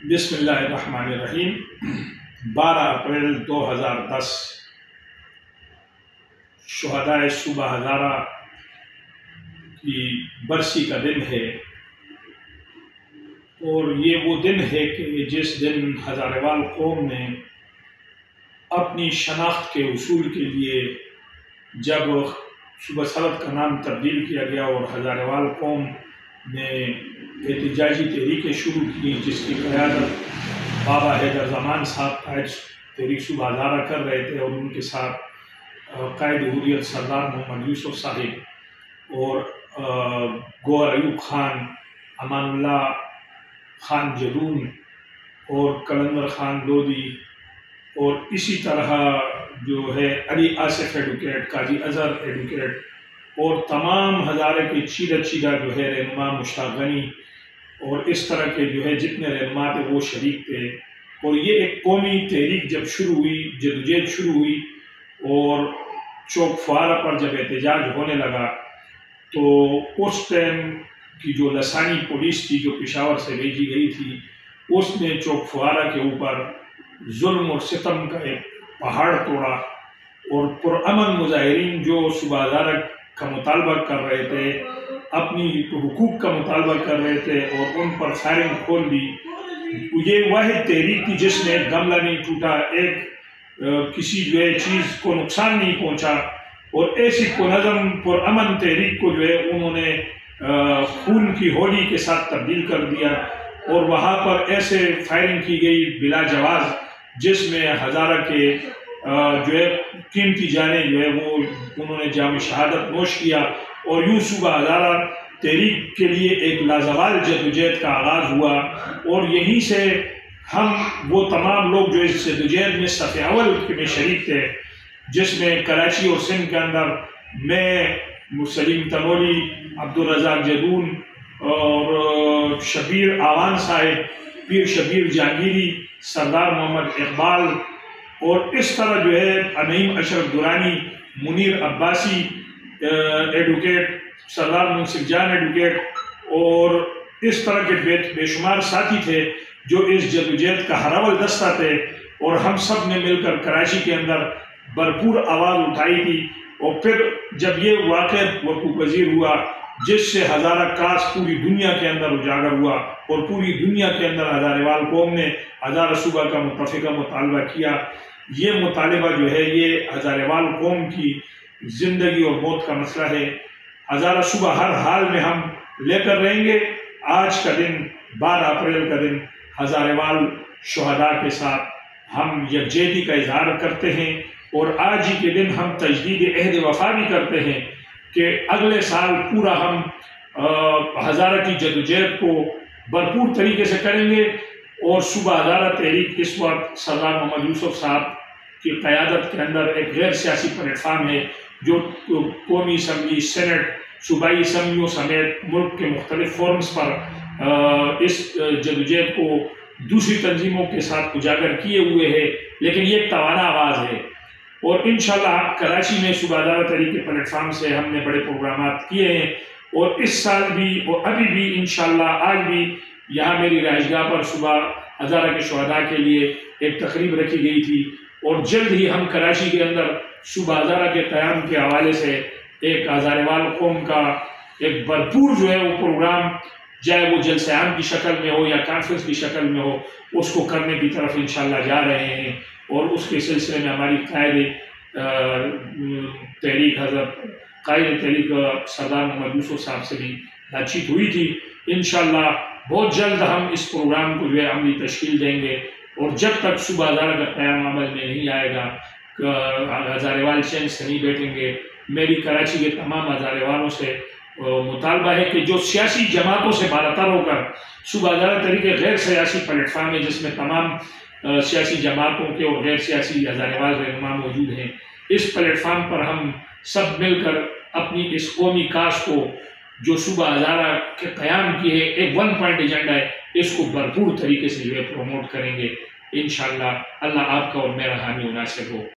بسم اللہ الرحمن الرحیم 12 اپریل 2010 شہدائے صوبہ ہزارہ کی برسی کا دن ہے، اور یہ وہ دن ہے کہ جس دن ہزارے قوم نے اپنی شناخت کے حصول کے لیے جب صوبہ سرحد کا نام تبدیل کیا گیا اور ہزارے قوم نے احتجاجی تحریکیں شروع کی، جس کی قیادت بابا حیدر زمان صاحب قائد تحریک صوبہ ہزارہ کر رہے تھے، اور ان کے ساتھ قائد حریت سردار محمد یوسف صاحب اور گوہر ایوب خان، امان اللہ خان جدون اور کلندر خان لودھی، اور اسی طرح جو ہے علی آصف ایڈوکیٹ، قاضی اظہر ایڈوکیٹ، اور تمام ہزارے کے چیرہ جو ہے رہنما، مشتاق غنی، اور اس طرح کے جو ہے جتنے رہنما تھے وہ شریک تھے۔ اور یہ ایک قومی تحریک جب شروع ہوئی، جدوجہد شروع ہوئی، اور چوک فوارہ پر جب احتجاج ہونے لگا تو اس ٹائم کی جو لسانی پولیس تھی جو پشاور سے بھیجی گئی تھی، اس نے چوک فوارہ کے اوپر ظلم اور ستم کا ایک پہاڑ توڑا، اور پرامن مظاہرین جو صوبہ ہزارہ کا مطالبہ کر رہے تھے، اپنی حقوق کا مطالبہ کر رہے تھے، اور ان پر فائرنگ کھول دی۔ یہ واحد تحریک تھی جس میں گملہ نہیں ٹوٹا، ایک کسی جو ہے چیز کو نقصان نہیں پہنچا، اور ایسی پرنظم پرامن تحریک کو جو ہے انہوں نے خون کی ہولی کے ساتھ تبدیل کر دیا، اور وہاں پر ایسے فائرنگ کی گئی بلا جواز، جس میں ہزارہ کے جو ہے قیمتی جانیں جو ہے وہ انہوں نے جام شہادت نوش کیا، اور یوں صوبہ ہزارہ تحریک کے لیے ایک لازوال جدوجہد کا آغاز ہوا۔ اور یہیں سے ہم وہ تمام لوگ جو اس جدوجہد میں صف اول میں شریک تھے، جس میں کراچی اور سندھ کے اندر میں، سلیم تنولی، عبدالرزاق جدون اور شبیر آوان صاحب، پیر شبیر جہانگیری، سردار محمد اقبال، اور اس طرح جو ہے نعیم اشرف درانی، منیر عباسی ایڈوکیٹ، سردار منصف جان ایڈوکیٹ، اور اس طرح کے بے شمار ساتھی تھے جو اس جدوجہد کا ہراول دستہ تھے، اور ہم سب نے مل کر کراچی کے اندر بھرپور آواز اٹھائی تھی۔ اور پھر جب یہ واقعہ وقوع پذیر ہوا، جس سے ہزارہ کاس پوری دنیا کے اندر اجاگر ہوا، اور پوری دنیا کے اندر ہزارے قوم نے ہزارہ صوبہ کا متفقہ مطالبہ کیا۔ یہ مطالبہ جو ہے یہ ہزارے قوم کی زندگی اور موت کا مسئلہ ہے۔ ہزارہ صوبہ ہر حال میں ہم لے کر رہیں گے۔ آج کا دن 12 اپریل کا دن ہزارے شہداء کے ساتھ ہم یکجہتی کا اظہار کرتے ہیں، اور آج ہی کے دن ہم تجدید عہد وفا بھی کرتے ہیں کہ اگلے سال پورا ہم ہزارہ کی جدوجہد کو بھرپور طریقے سے کریں گے، اور صوبہ ہزارہ تحریک اس وقت سردار محمد یوسف صاحب کی قیادت کے اندر ایک غیر سیاسی پلیٹ فارم ہے، جو قومی اسمبلی، سینٹ، صوبائی اسمبلیوں سمیت ملک کے مختلف فورمز پر اس جدوجہد کو دوسری تنظیموں کے ساتھ اجاگر کیے ہوئے ہے، لیکن یہ ایک توانا آواز ہے۔ اور انشاءاللہ کراچی میں صوبہ ہزارہ تحریک کے پلیٹ فارم سے ہم نے بڑے پروگرامات کیے ہیں، اور اس سال بھی اور ابھی بھی انشاءاللہ آج بھی یہاں میری رہائش گاہ پر صوبہ ہزارہ کے شہداء کے لیے ایک تقریب رکھی گئی تھی، اور جلد ہی ہم کراچی کے اندر صوبہ ہزارہ کے قیام کے حوالے سے ایک ہزارے قوم کا ایک بھرپور جو ہے وہ پروگرام، چاہے وہ جلسہ عام کی شکل میں ہو یا کانفرنس کی شکل میں ہو، اس کو کرنے کی طرف انشاءاللہ جا رہے ہیں۔ اور اس کے سلسلے میں ہماری تحریک قائد تحریک سردار محمد یوسف صاحب سے بھی بات چیت ہوئی تھی۔ انشاءاللہ بہت جلد ہم اس پروگرام کو جو ہے عملی تشکیل دیں گے، اور جب تک صوبہ ہزارہ کا قیام عمل میں نہیں آئے گا، ہزارے چین سے نہیں بیٹھیں گے۔ میری کراچی کے تمام ہزارے والوں سے مطالبہ ہے کہ جو سیاسی جماعتوں سے بالاتر ہو کر صوبہ ہزارہ تحریک ایک غیر سیاسی پلیٹ فارم ہے، جس میں تمام سیاسی جماعتوں کے اور غیر سیاسی ہزارے رہنما موجود ہیں، اس پلیٹ فارم پر ہم سب مل کر اپنی اس قومی کاز کو جو صوبہ ہزارہ کے قیام کی ہے، ایک ون پوائنٹ ایجنڈا ہے، اس کو بھرپور طریقے سے جو ہے پروموٹ کریں گے۔ انشاءاللہ اللہ آپ کا اور میرا حامی و ناصر ہو۔